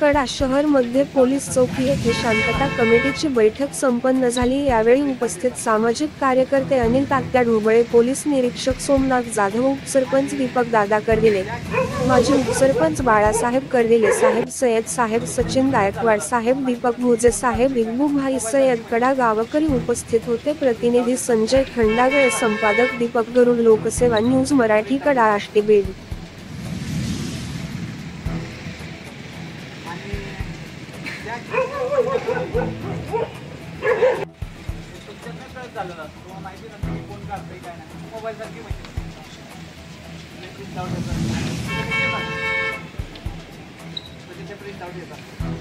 कडा शहर मध्ये पोलीस चौकी येथे शांतता कमिटीची बैठक संपन्न झाली। यावेळी उपस्थित सामाजिक कार्यकर्ते अनिल तात्या ढोबळे, पोलीस निरीक्षक सोमनाथ जाधव, उपसरपंच दीपक दादा करदिले, माजी उपसरपंच बाळासाहेब करदिले साहेब, सय्यद साहेब, सचिन गायकवाड साहेब, दीपक भोजे साहेब, इब्बू भाई सय्यद, कडा गावकरी उपस्थित होते। प्रतिनिधी संजय खंडागळे, संपादक Deepak Garud, Loksewa news Marathi, Kada Ashti Beed. Print out